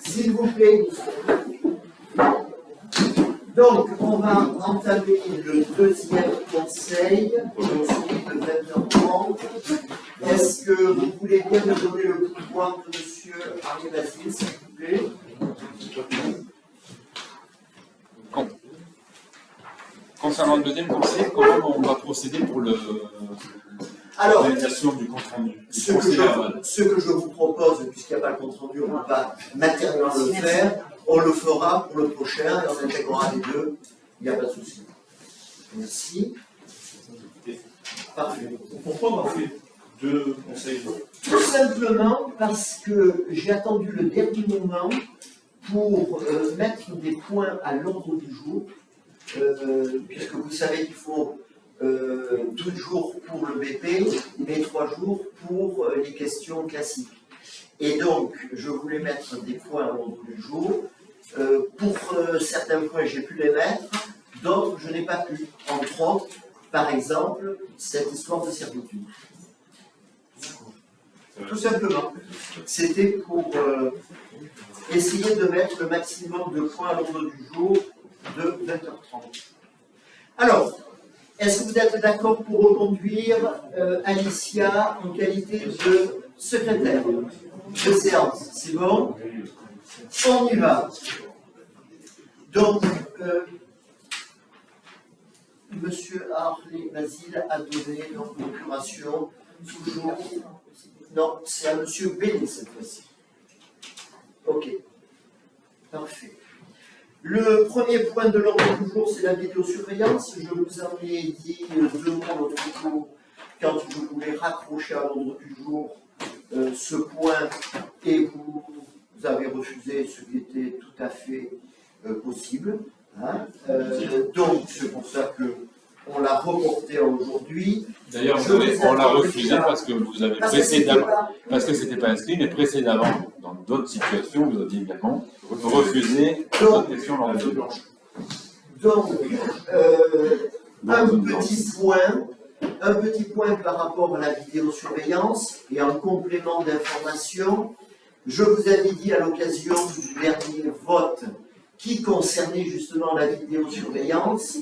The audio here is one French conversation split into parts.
S'il vous plaît. Donc, on va entamer le deuxième conseil, celui de 20h30. Est-ce que vous voulez bien me donner le pouvoir de monsieur Henri Basile, s'il vous plaît? Concernant le deuxième conseil, comment on va procéder pour l'organisation du compte rendu? Ce que je vous propose, puisqu'il n'y a pas le compte rendu, on ne va pas matériellement le faire, on le fera pour le prochain et on intégrera les deux, il n'y a pas de souci. Merci. Parfait. Pourquoi on a fait deux conseils? Tout simplement parce que j'ai attendu le dernier moment pour mettre des points à l'ordre du jour, puisque vous savez qu'il faut 12 jours pour le BP, mais 3 jours pour les questions classiques. Et donc, je voulais mettre des points à l'ordre du jour. Pour certains points, j'ai pu les mettre, d'autres, je n'ai pas pu. Entre autres, par exemple, cette histoire de servitude. Tout simplement. C'était pour essayer de mettre le maximum de points à l'ordre du jour de 20h30. Alors, est-ce que vous êtes d'accord pour reconduire Alicia en qualité de secrétaire de séance? C'est bon? On y va. Donc, monsieur Henri Basile a donné donc procuration toujours. Non, c'est à monsieur Béni cette fois-ci. Ok. Parfait. Le premier point de l'ordre du jour, c'est la vidéosurveillance. Je vous en ai dit 2 mots l'autre jour quand je voulais raccrocher à l'ordre du jour ce point et vous avez refusé ce qui était tout à fait possible. Hein. Donc, c'est pour ça qu'on l'a reporté aujourd'hui. D'ailleurs, on l'a refusé parce que vous avez précédemment, parce que ce n'était pas inscrit, mais précédemment, dans d'autres situations, vous aviez également refusé votre question lors de la blanche. Donc, un petit point par rapport à la vidéosurveillance et en complément d'information. Je vous avais dit à l'occasion du dernier vote qui concernait justement la vidéosurveillance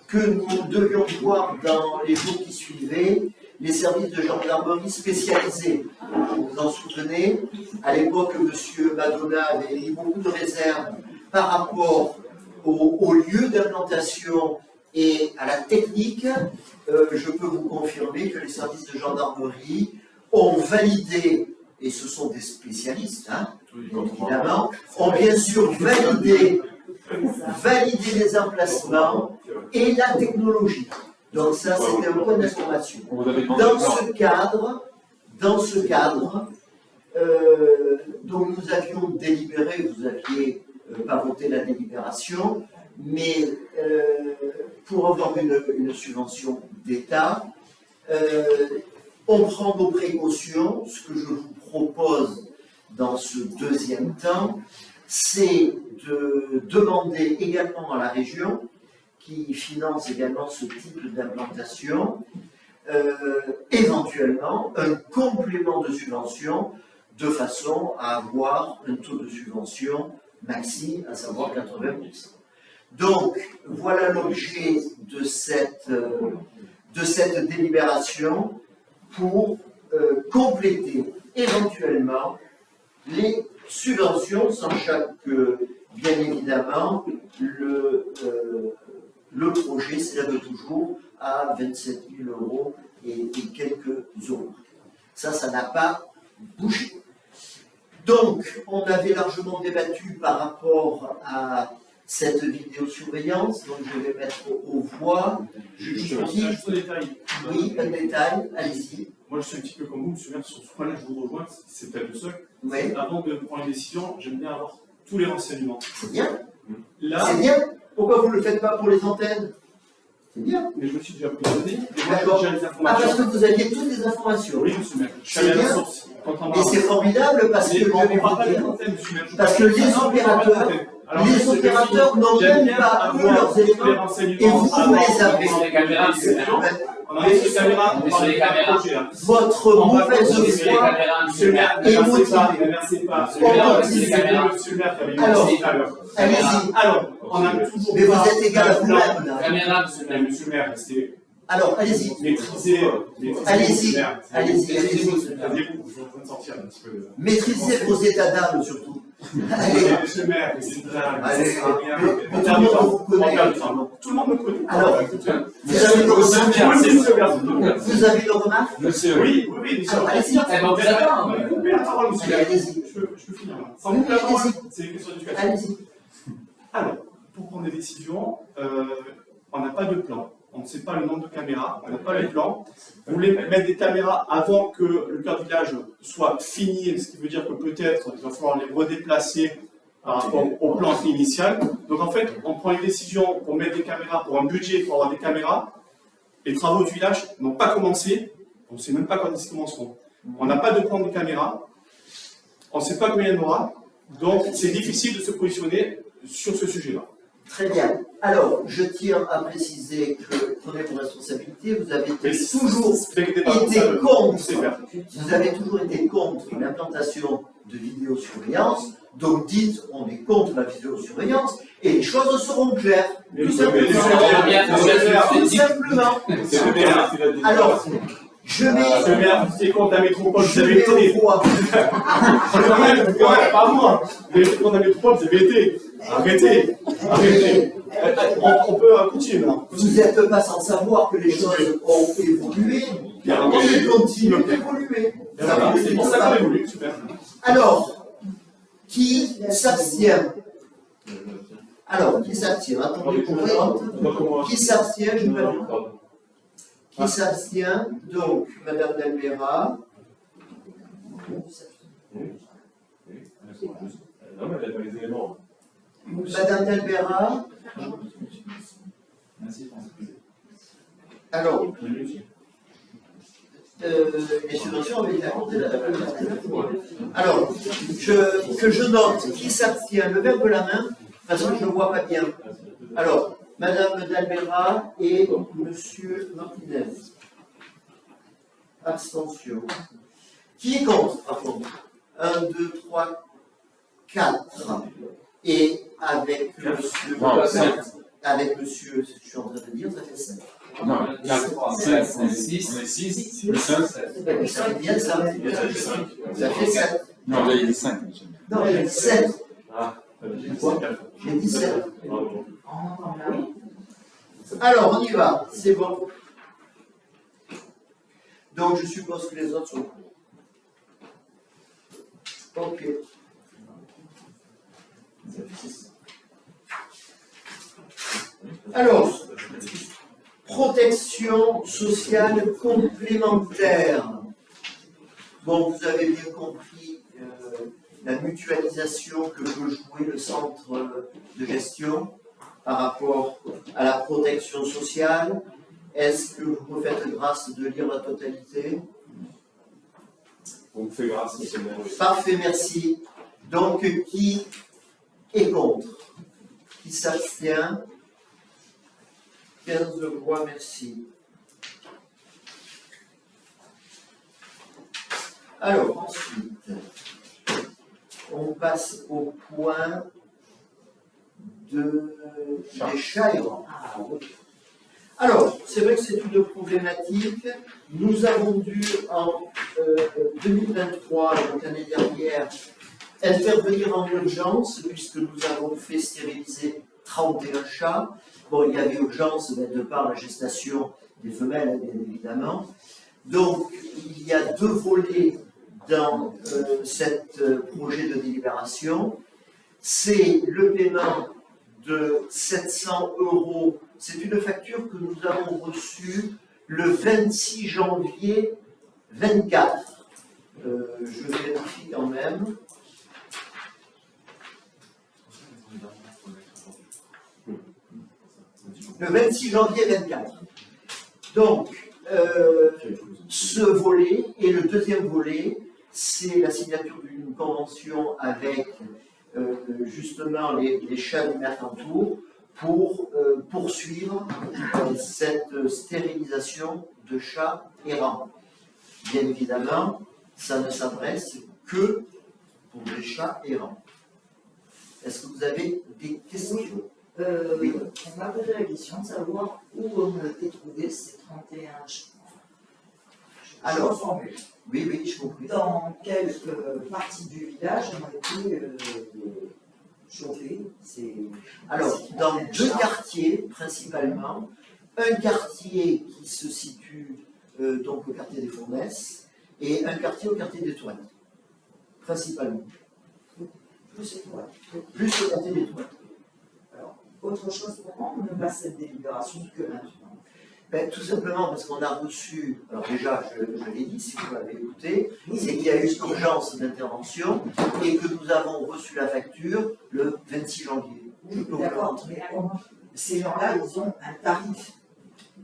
que nous devions voir dans les jours qui suivaient les services de gendarmerie spécialisés. Vous vous en souvenez, à l'époque, M. Madonna avait mis beaucoup de réserves par rapport au lieu d'implantation et à la technique. Je peux vous confirmer que les services de gendarmerie ont validé, et ce sont des spécialistes, hein, évidemment, ont bien sûr validé les emplacements et la technologie. Donc ça, c'était un point d'information. Dans ce cadre, donc nous avions délibéré, vous aviez pas voté la délibération, mais pour avoir une subvention d'État, on prend nos précautions. Ce que je vous propose dans ce deuxième temps, c'est de demander également à la région, qui finance également ce type d'implantation, éventuellement un complément de subvention de façon à avoir un taux de subvention maxi, à savoir 80%. Donc, voilà l'objet de cette délibération pour compléter éventuellement les subventions, sachant que, bien évidemment, le projet s'élève toujours à 27 000 € et quelques euros. Ça n'a pas bougé. Donc, on avait largement débattu par rapport à cette vidéosurveillance, donc je vais mettre aux voix. Juste un détail. Oui, un détail, allez-y. Moi, je suis un petit peu comme vous, monsieur le maire, sur ce point-là, je vous rejoins, c'est peut-être le seul. Oui. Avant de prendre une décision, j'aime bien avoir tous les renseignements. C'est bien. Là, c'est bien. Pourquoi vous ne le faites pas pour les antennes? C'est bien. Mais je me suis déjà positionné, et moi, D'accord. j'ai déjà les Ah, informations. parce que vous aviez toutes les informations. Oui, monsieur le maire. Je suis C'est allé à la bien. source. Et c'est formidable parce que, on ne parle pas des antennes, monsieur le maire. parce que les opérateurs, Alors, Les opérateurs n'ont même pas eux leurs éléments et vous les avez. Sur les caméras, c'est bien. On a des caméras, Mais sur les caméras. Votre mauvaise Sur les foi caméras, Monsieur le maire, Et ne versez motivé. pas, ne versez pas. Sur les caméras, sur les caméras. Monsieur le maire, qui avait une Alors, question tout à l'heure. allez-y. Alors, on a toujours Mais vous pas êtes égal à un vous-même, plan. là. Caméra, monsieur le Mais maire. monsieur le maire, c'est Alors, allez-y. maîtriser. Allez-y. Allez-y, Taisez-vous, allez-y. je suis en train de sortir un petit peu. Maîtrisez vos états d'âme, surtout. Allez. Monsieur le maire, c'est une blague. Allez, C'est rien. mais On tout perd le du monde temps. vous On connaît. perd du temps. Tout le monde me connaît. Alors, Écoutez, vous avez une remarque Vous avez une remarque Monsieur, oui, oui, oui, Alors, allez-y. Eh ben, on vous attend. Coupez la parole, monsieur le Allez, maire. allez-y. Je peux finir là. Sans couper la parole, c'est une question d'éducation. Allez-y. Alors, pour prendre des décisions, on n'a pas de plan. On ne sait pas le nombre de caméras, on n'a pas le plan. Vous voulez mettre des caméras avant que le cœur de village soit fini, ce qui veut dire que peut-être il va falloir les redéplacer par rapport au plan initial. Donc en fait, on prend une décision pour mettre des caméras, pour un budget pour avoir des caméras. Les travaux du village n'ont pas commencé, on ne sait même pas quand ils commenceront. On n'a pas de plan de caméras, on ne sait pas combien il y en aura, donc c'est difficile de se positionner sur ce sujet-là. Très bien. Alors, je tiens à préciser que prenez vos responsabilités. Vous avez toujours été contre. Vous avez toujours été contre l'implantation de vidéosurveillance. Donc dites, on est contre la vidéosurveillance et les choses seront claires. Tout simplement. Tout simplement. Alors, je Le mets. maire, vous étiez contre la métropole, vous Je avez mets été. au voix. Pas moi. Vous avez été contre la métropole, vous avez été. Arrêtez. Arrêtez. On peut continuer maintenant. Vous n'êtes pas sans savoir que les choses ont évolué. Et elles continuent d'évoluer. C'est pour ça qu'on évolue, super. Alors, qui s'abstient? Alors, qui s'abstient? Attendez qu'on compte. Qui s'abstient? Je vais Qui s'abstient? Donc, Madame Delmera. Non, mais elle n'a pas les éléments. Madame Delbera. Alors, les subventions avaient été accordées la date. Alors, que je note qui s'abstient, le verbe de la main, parce que je ne vois pas bien. Alors, Madame Delbera et Monsieur Martinez. Abstention. Qui est contre, par contre? 1, 2, 3, 4. Et avec Monsieur. Non, 7. Avec Monsieur, je suis en train de dire, ça fait 7. Non, 4, 7, on est 6, le 5. C'est bien ça. Ça fait 7. Non, là, il est 5, monsieur. Non, j'ai dit 7. Ah, J'ai dit 7. Alors, on y va. C'est bon. Donc, je suppose que les autres sont pour. Ok. Alors, protection sociale complémentaire. Bon, vous avez bien compris la mutualisation que peut jouer le centre de gestion par rapport à la protection sociale. Est-ce que vous me faites grâce de lire la totalité? On me fait grâce, monsieur le maire. Parfait, merci. Donc, qui est contre? Qui s'abstient? 15 voix, merci. Alors, ensuite, on passe au point des chats errants. Alors, c'est vrai que c'est une problématique. Nous avons dû, en 2023, donc l'année dernière, intervenir en urgence, puisque nous avons fait stériliser 31 chats. Bon, il y avait urgence de par la gestation des femelles, bien évidemment. Donc, il y a 2 volets dans cet projet de délibération. C'est le paiement de 700 €. C'est une facture que nous avons reçue le 26 janvier 24. Je vérifie quand même. Le 26 janvier 24. Donc, ce volet et le deuxième volet, c'est la signature d'une convention avec justement les chats du Mercantour pour poursuivre cette stérilisation de chats errants. Bien évidemment, ça ne s'adresse que pour les chats errants. Est-ce que vous avez des questions? Oui. On m'a posé la question de savoir où ont été trouvés ces 31 chats. Alors, reformule. Oui, oui, je comprends. Dans quelle partie du village ont été chauffés Alors, dans deux quartiers principalement. Un quartier qui se situe donc au quartier des Fournesses et un quartier au quartier des Toilettes, principalement. Plus étoiles. Plus au quartier des Toilettes. Alors, autre chose pour moi, on ne passe cette délibération que maintenant. Ben, tout simplement parce qu'on a reçu, alors déjà, je l'ai dit, si vous l'avez écouté, c'est qu'il y a eu urgence d'intervention et que nous avons reçu la facture le 26 janvier. Je peux vous la D'accord, montrer. mais ces gens-là, ils ont un tarif.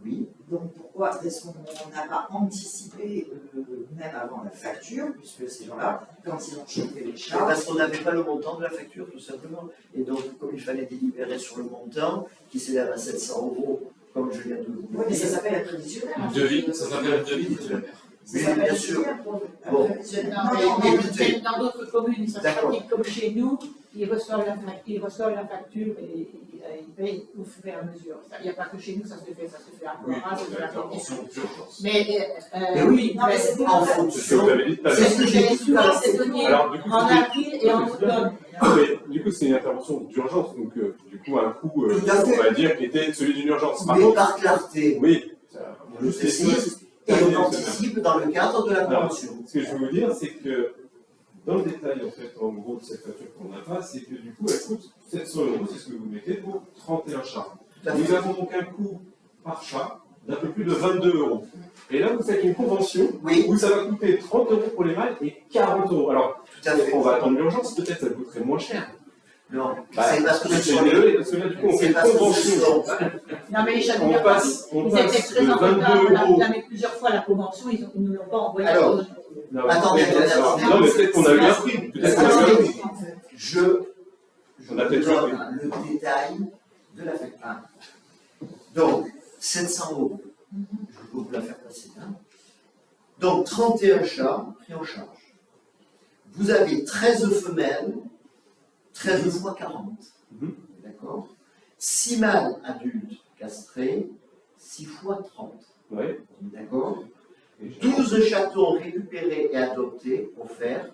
Oui. Donc pourquoi est-ce qu'on n'a pas anticipé, même avant la facture, puisque ces gens-là, quand ils ont chauffé les chats, Parce qu'on n'avait pas le montant de la facture, tout simplement. Et donc, comme il fallait délibérer sur le montant, qui s'élève à 700 €, comme je viens de vous oui, mais ça dire. s'appelle un prévisionnel. Un devis, ça s'appelle un devis, monsieur le maire. Ça Oui, s'appelle bien sûr. un Bon. prévisionnel. Non, Non, mais non, mais non, écoutez. dans d'autres communes, ça se D'accord. pratique comme chez nous, ils reçoivent la facture et ils payent au fur et à mesure. Il n'y a pas que chez nous, ça se fait à Oui, Flora, ça se fait à intervention d'urgence. Mais oui, non, mais c'est en C'est ce que fonction. vous avez dit tout à C'est l'heure. ce que j'ai dit tout à l'heure. c'est donné Alors, du coup, en c'était- avril et en automne. Mais du coup, c'est une intervention d'urgence, donc du coup, un coût, Tout à fait. on va dire, qui était celui d'une urgence. Par Mais contre, par clarté, oui, je juste précise, et on anticipe dans le cadre de la Alors, convention. ce que je veux vous dire, c'est que dans le détail, en fait, en gros, de cette facture qu'on n'a pas, c'est que du coup, elle coûte 700 €, c'est ce que vous mettez, pour 31 chats. Tout à Nous fait. avons donc un coût par chat d'un peu plus de 22 €. Et là, vous faites une convention Oui, où ça va coûter 30 € pour les mâles et 40 €. Alors, tout à fait. on va attendre l'urgence, peut-être ça coûterait moins cher. Non, Bah, c'est parce que ce c'est sont les- désolé, parce que là, du coup, on fait c'est une parce que ce convention. sont- Non, mais les chats On passe ils étaient très de en 22 retard, on a €. réclamé plusieurs fois la convention, ils ne nous l'ont pas envoyé. Alors, Non, Attendez, mais- attendez. non, mais peut-être qu'on a eu un prix. Peut-être qu'on a eu un prix. Je On a vous peut-être donne eu le détail de la facture. Donc, 700 €. Je peux vous la faire passer. Hein. Donc, 31 chats pris en charge. Vous avez 13 femelles, 13 fois 40. Mhm. D'accord. 6 mâles adultes castrés, 6 fois 30. Ouais. D'accord. 12 chatons récupérés et adoptés, offerts.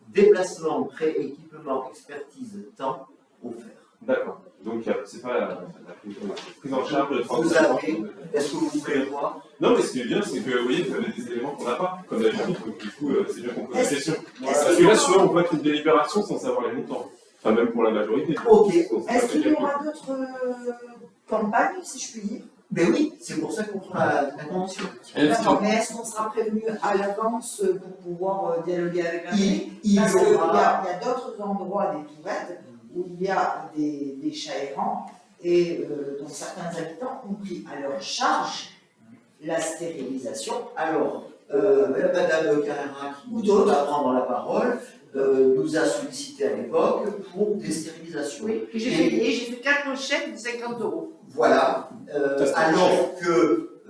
Déplacement, prêt, équipement, expertise, temps, offert. D'accord. Donc, c'est pas la prise en charge de Vous avez, est-ce que vous voulez voir? Non, mais ce qui est bien, c'est que vous voyez, vous avez des éléments qu'on n'a pas, comme d'habitude, donc du coup, c'est bien qu'on pose la question. Parce que là, souvent, on voit qu'une délibération sans savoir les montants. Enfin, même pour la majorité. Ok. Est-ce qu'il y aura d'autres campagnes, si je puis dire? Ben oui, c'est pour ça qu'on prend la convention. D'accord, mais est-ce qu'on sera prévenu à l'avance pour pouvoir dialoguer avec la mairie? Il y Parce qu'il y aura. a d'autres endroits des Tourettes où il y a des chats errants et dont certains habitants ont pris à leur charge la stérilisation. Alors, Madame Carrera, Ou qui d'autres. va prendre la parole, nous a sollicité à l'époque pour des stérilisations. Oui, et j'ai fait 4 chèques de 50 €. Voilà, Ça, c'est alors que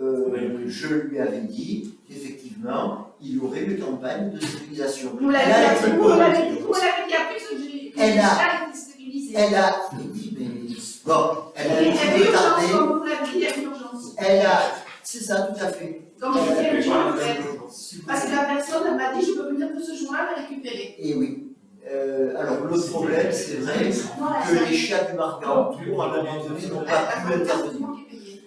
je lui avais dit qu'effectivement, il y aurait une campagne de stérilisation. Vous l'avez Là, dit, vous l'avez dit après que j'ai Elle a- chats été stérilisés. Elle a. Mais, bon, elle a Il y un avait petit peu urgence, tardé. comme vous l'avez dit, il y avait urgence. Elle a. C'est ça, tout à fait. Donc je disais, je Voilà. le fais. Parce que la personne elle m'a dit, je peux venir te ce joint la récupérer. Et oui. Alors, l'autre problème, c'est vrai que les chats du Marcantour, à un moment donné, n'ont pas pu intervenir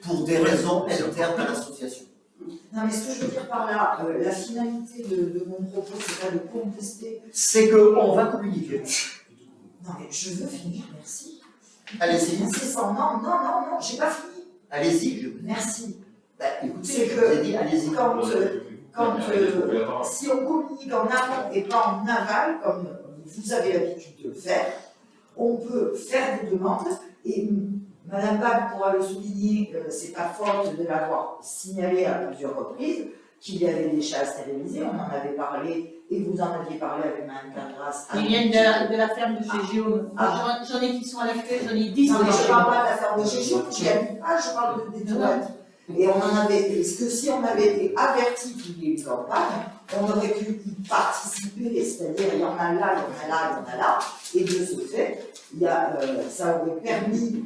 pour des raisons internes à l'association. Non, mais ce que je veux dire par là, la finalité de mon propos, c'est pas de contester. C'est qu'on va communiquer. Non, mais je veux finir, merci. Allez-y, C'est ça, non, j'ai pas fini. allez-y. Merci. Bah, écoutez, C'est je que vous ai dit, allez-y. Quand, si on communique en amont et pas en aval, comme vous avez l'habitude de le faire, on peut faire des demandes et Madame Bach pourra le souligner, c'est pas faute de l'avoir signalé à plusieurs reprises qu'il y avait des chats stérilisés, on en avait parlé et vous en aviez parlé avec Mme Cardras. Ils viennent de la ferme de chez Géome. J'en ai qui sont à l'accueil, j'en ai 10. Non, mais je ne parle pas de la ferme de chez Géome, j'y habite pas, je parle des toilettes. Et on en avait, est-ce que si on avait été averti qu'il y ait une campagne, on aurait pu y participer, c'est-à-dire il y en a là, il y en a là, il y en a là, et de ce fait, ça aurait permis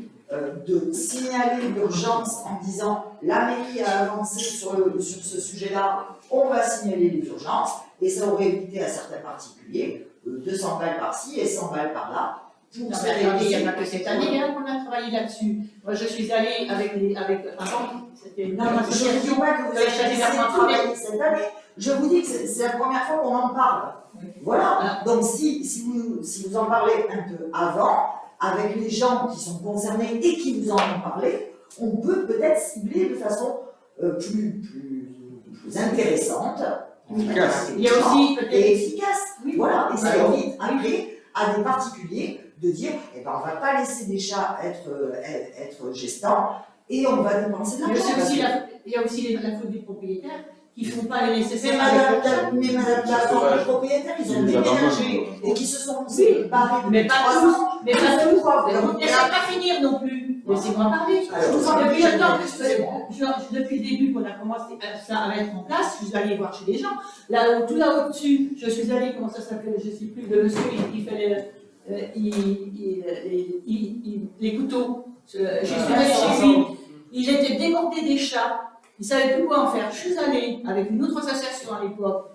de signaler l'urgence en disant la mairie a avancé sur ce sujet-là, on va signaler les urgences, et ça aurait évité à certains particuliers 200 balles par-ci et 100 balles par-là. Non, mais attendez, il n'y a pas que cette année qu'on a travaillé là-dessus. Moi, je suis allée avant, c'était une Non, je ne dis pas que vous avez travaillé cette année. Je vous dis que c'est la première fois qu'on en parle. Voilà. Donc, si vous en parlez un peu avant, avec les gens qui sont concernés et qui vous en ont parlé, on peut peut-être cibler de façon plus intéressante. Efficace. Il y a aussi peut-être. Et efficace. Oui. Voilà. Et ça Alors, évite après à des particuliers de dire eh ben, on ne va pas laisser des chats être gestants et on va dépenser de l'argent. Il y a aussi la faute des propriétaires qui ne font pas le nécessaire. Mais madame les propriétaires, ils ont déménagé et qui se sont barrés Mais depuis pas 3 tous. ans. Mais pas tous. Pourquoi Ne me laissez pas finir non plus. Laissez-moi parler. Je vous en prie, Depuis le début qu'on a commencé ça à mettre en place, je suis allée voir chez les gens. Là, tout là au-dessus, je suis allée, comment ça s'appelle, je ne sais plus, le monsieur qui fait les couteaux. Je suis allée chez lui. Il était débordé des chats. Il ne savait plus quoi en faire. Je suis allée avec une autre association à l'époque.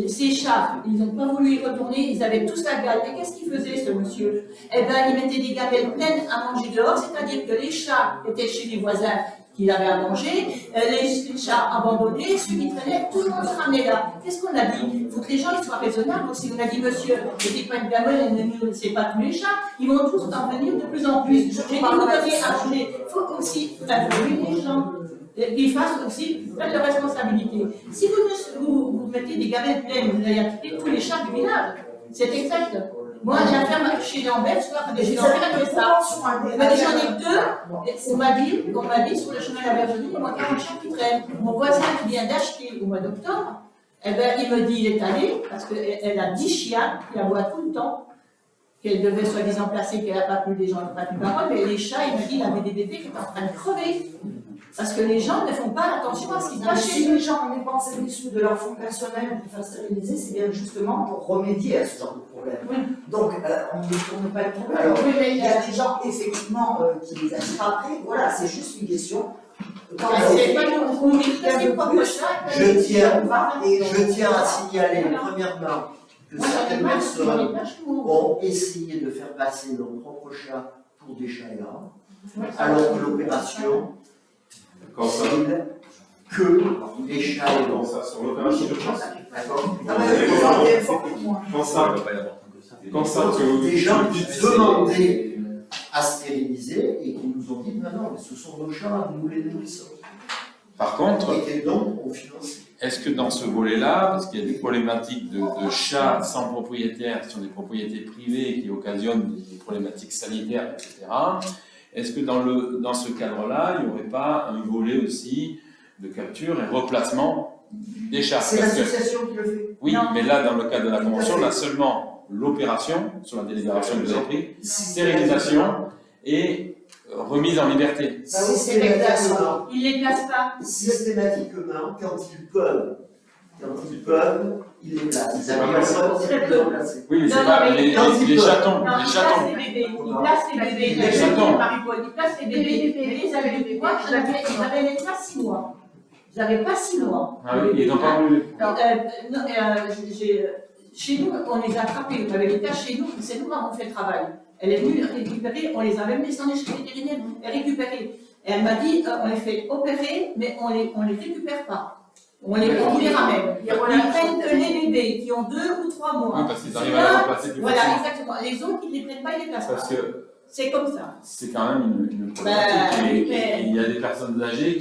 Ces chats, ils n'ont pas voulu y retourner, ils avaient tous la gale. Et qu'est-ce qu'il faisait, ce monsieur? Eh bien, il mettait des gamelles pleines à manger dehors, c'est-à-dire que les chats étaient chez les voisins qui avaient à manger, les chats abandonnés, ceux qui traînaient, tout le monde se ramenait là. Qu'est-ce qu'on a dit? Il faut que les gens ils soient raisonnables aussi. On a dit, monsieur, mettez pas une gamelle, ne laissez pas tous les chats, ils vont tous en venir de plus en plus. J'ai dit, vous devriez à manger. Il faut aussi informer les gens. Qu'ils fassent aussi prennent leurs responsabilités. Si vous mettez des gamelles pleines, vous allez attirer tous les chats du village. C'est exact. Moi, la ferme chez Lambert, je crois que chez Lambert, elle fait ça. J'en ai deux. On m'a dit sur le chemin de la Bergerie, il y a 40 chats qui traînent. Mon voisin qui vient d'acheter au mois d'octobre, eh ben, il me dit il est allé, parce qu'elle a 10 chiens, qui la voit tout le temps, qu'elle devait soi-disant placer, qu'elle n'a pas pu, les gens n'ont pas pu parole, mais les chats, il me dit il avait des bébés qui étaient en train de crever. Parce que les gens ne font pas attention à ce qui se passe chez Si eux. les gens ont dépensé des sous de leur fonds personnel pour faire stériliser, c'est bien justement pour remédier à ce genre de problème. Oui. Donc, on ne détourne pas le problème. Alors, Oui, mais Il y a des gens, effectivement, qui les attirent après. Voilà, c'est juste une question. Quand c'est pas nous, on dit que c'est propre chat. Je tiens à signaler, premièrement, que Moi, j'en ai certaines marre, j'en ai personnes marre chez moi. ont essayé de faire passer leurs propres chats pour des chats errants, alors que l'opération Quand ça, cible que les chats quand errants. ça, sur l'opération d'urgence. D'accord? Ah, mais vous en avez beaucoup moins. Quand ça, que vous Des gens dites, qui demandaient à stériliser et qui nous ont dit non, mais ce sont nos chats, nous les nourrissons. Par contre, Et donc, on finance. est-ce que dans ce volet-là, parce qu'il y a des problématiques de chats sans propriétaire sur des propriétés privées qui occasionnent des problématiques sanitaires, etc., est-ce que dans ce cadre-là, il n'y aurait pas un volet aussi de capture et replacement des chats? C'est Parce que- l'association qui le fait. Oui, Non. mais là, dans le cadre de la convention, on a seulement l'opération, sur la délibération que vous avez prise, stérilisation et remise en liberté. Systématiquement, Ils ne les placent pas. systématiquement, quand ils peuvent, ils les placent. Ils C'est pas avaient possible. Très peu. Oui, mais Non, c'est non, pas mais les quand ils peuvent. chatons, Non, les ils placent chatons. les bébés. Ils placent les bébés. Les chatons. Ils placent les bébés. Mais ils avaient des mois, ils n'avaient même pas 6 mois. Ils n'avaient pas 6 mois. Ah oui, ils n'ont pas voulu. Chez nous, on les a attrapés. On avait les cas chez nous, c'est nous qui avons fait le travail. Elle est venue récupérer, on les a même descendus chez les vétérinaires, elle récupérait. Et elle m'a dit, on les fait opérer, mais on les récupère pas. On les ramène. Ils prennent que les bébés qui ont 2 ou 3 mois. Oui, parce qu'ils arrivent à les remplacer plus Voilà, facilement. exactement. Les autres, ils ne les prennent pas, ils les placent Parce pas. que C'est comme ça. c'est quand même une Bah, problématique. oui, Et mais- il y a des personnes âgées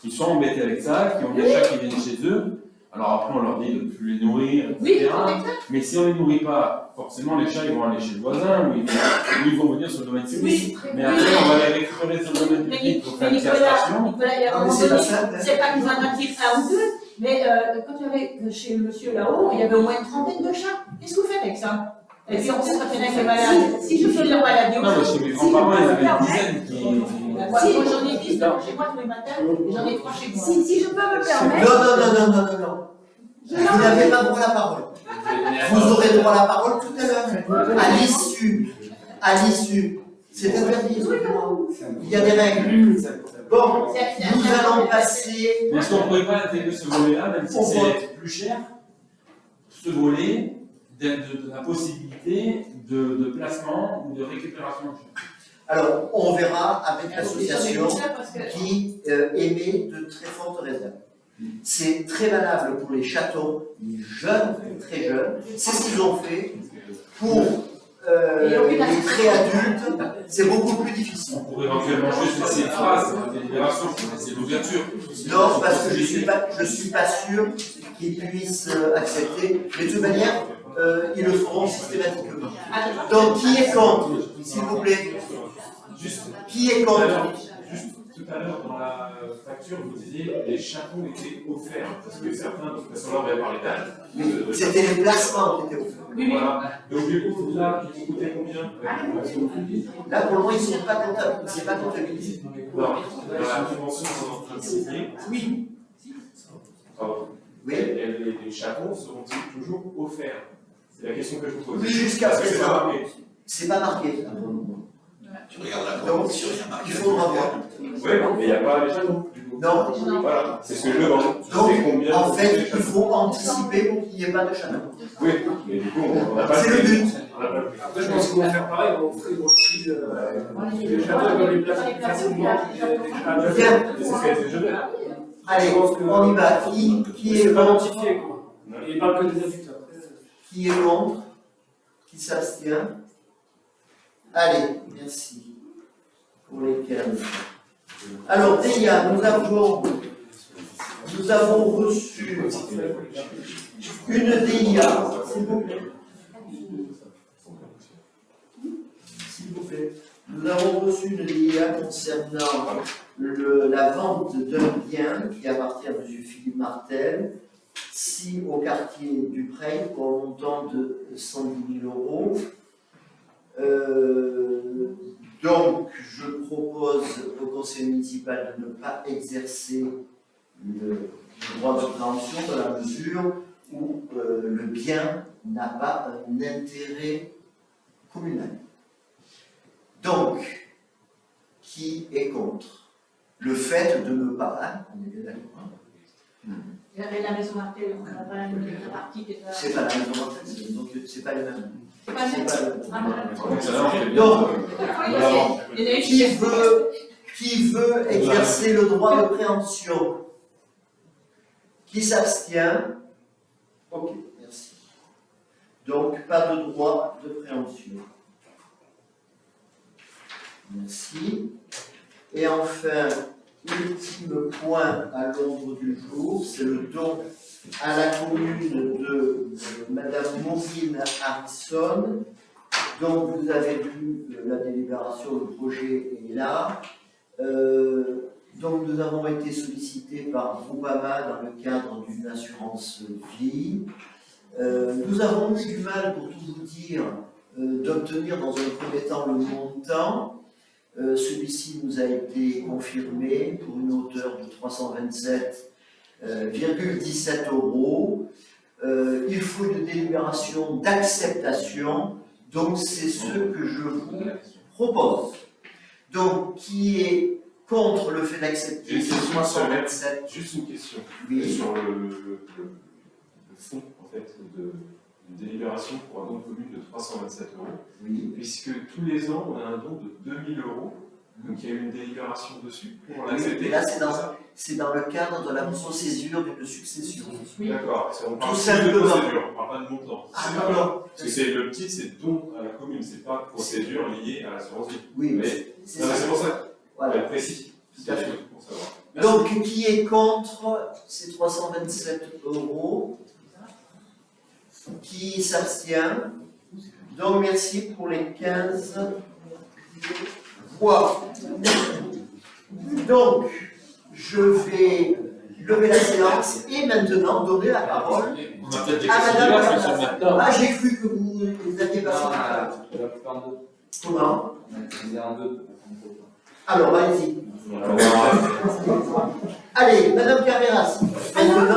qui sont embêtées avec ça, qui ont des chats qui viennent chez eux. Alors après, on leur dit de ne plus les nourrir, etc. Oui, exact. Mais si on ne les nourrit pas, forcément, les chats ils vont aller chez le voisin ou ils vont venir sur le domaine public. Oui. Mais après, on va les récupérer sur le domaine Mais public pour faire mais une Nicolas, castration. il y a un Ah, mais moment c'est pas donné, ça. c'est pas qu'ils en attirent un ou deux, Mais quand tu avais chez le monsieur là-haut, il y avait au moins une trentaine de chats. Qu'est-ce que vous faites avec ça? Et puis en plus, quand il y en a qui est malade, si je fais leur maladie Non, mais aussi. chez mes grands-parents, il y avait une dizaine qui. Moi, j'en ai 10 chez moi tous les matins, et j'en ai 3 chez moi. Si je peux me permettre. Non. Vous n'avez pas droit à la parole. Vous aurez droit à la parole tout à l'heure. À l'issue. C'est interdit. Il y a des règles. Bon, nous allons passer. Mais est-ce qu'on ne pourrait pas intégrer ce volet-là, même si c'est plus cher, ce volet de la possibilité de placement ou de récupération? Alors, on verra avec l'association qui émet de très fortes réserves. C'est très valable pour les chatons, les jeunes, les très jeunes. C'est ce qu'ils ont fait. Pour les très adultes, c'est beaucoup plus difficile. On pourrait éventuellement juste laisser une phrase de délibération pour laisser l'ouverture. Non, parce que je suis pas sûr qu'ils puissent accepter. Mais de toute manière, ils le feront systématiquement. Donc, qui est contre, s'il vous plaît? Qui est contre? Tout à l'heure, dans la facture, vous disiez que les chatons étaient offerts. Parce que certains, de toute façon, là, on va parler d'âge. C'était les placements qui étaient offerts. Voilà. Donc, du coup, là, ils vous coûtaient combien? Là, pour le moment, ils ne sont pas comptables. C'est pas comptabilisé. Non, dans la convention qu'on est en train de signer. Oui. Pardon. Oui. Les chatons seront-ils toujours offerts? C'est la question que je vous pose. Oui, jusqu'à Parce que c'est pas présent. marqué. C'est pas marqué. Tu regardes la Donc, convention, il y a marqué. il faudra voir. Oui, mais il n'y a pas les chatons, du coup. Non. Voilà, c'est ce que je demande. Donc, C'est combien en fait, les il chatons? faut anticiper pour qu'il n'y ait pas de chaton. Oui, mais du coup, on n'a pas C'est le but. On n'a pas le Après, je pense qu'on va faire pareil, on va offrir aussi les châteaux comme les places facilement. Bien. C'est ce qui a été jeté. Allez, on y va. Qui est C'est pas contre? identifié, quoi. Il parle que des adultes. Qui est contre? Qui s'abstient? Allez, merci. Pour les 15. Alors, DIA, nous avons reçu une DIA, s'il vous plaît. S'il vous plaît. Nous avons reçu une DIA concernant la vente d'un bien qui appartient à M. Philippe Martel, au quartier du Pré, pour un montant de 110 000 euros. Donc, je propose au conseil municipal de ne pas exercer le droit de préemption dans la mesure où le bien n'a pas un intérêt communal. Donc, qui est contre le fait de ne pas... Hein, on est bien d'accord. Il y avait la maison Martel, on n'a pas la partie qui est là. C'est pas la maison Martel, donc c'est pas les mêmes. C'est pas C'est pas le Donc, ça, là, on fait bien. Donc, Il y en a une qui veut exercer le droit de préemption? Qui s'abstient? Ok, merci. Donc, pas de droit de préemption. Merci. Et enfin, ultime point à l'ordre du jour, c'est le don à la commune de Madame Maureen Harrison. Donc, vous avez vu la délibération, le projet est là. Donc, nous avons été sollicités par Groupama dans le cadre d'une assurance vie. Nous avons eu du mal, pour tout vous dire, d'obtenir dans un premier temps le montant. Celui-ci nous a été confirmé pour une hauteur de 327,17 €. Il faut une délibération d'acceptation, donc c'est ce que je vous propose. Donc, qui est contre le fait d'accepter ce 327? Juste une question. Oui. Sur le fond, en fait, d'une délibération pour un don de commune de 327 €. Oui. Puisque tous les ans, on a un don de 2000 €. Donc il y a eu une délibération dessus pour l'accepter. Et là, c'est dans le cadre de la procédure d'une succession. D'accord, on parle Tout de simplement. procédure, on ne parle pas de montant. Ah, pardon. Parce que le titre, c'est don à la commune, c'est pas procédure liée à l'assurance vie. Oui, Mais c'est non, mais ça. c'est pour ça. Voilà. Être précis. Tout à fait. Pour savoir. Merci. Donc, qui est contre ces 327 €? Qui s'abstient? Donc, merci pour les 15 voix. Donc, je vais lever la séance et maintenant donner la parole On a peut-être des à questions Madame diverses, monsieur le maire. Ah, j'ai cru que vous aviez passé la parole. Comment? Alors, allez-y. Allez, Madame Carreras, maintenant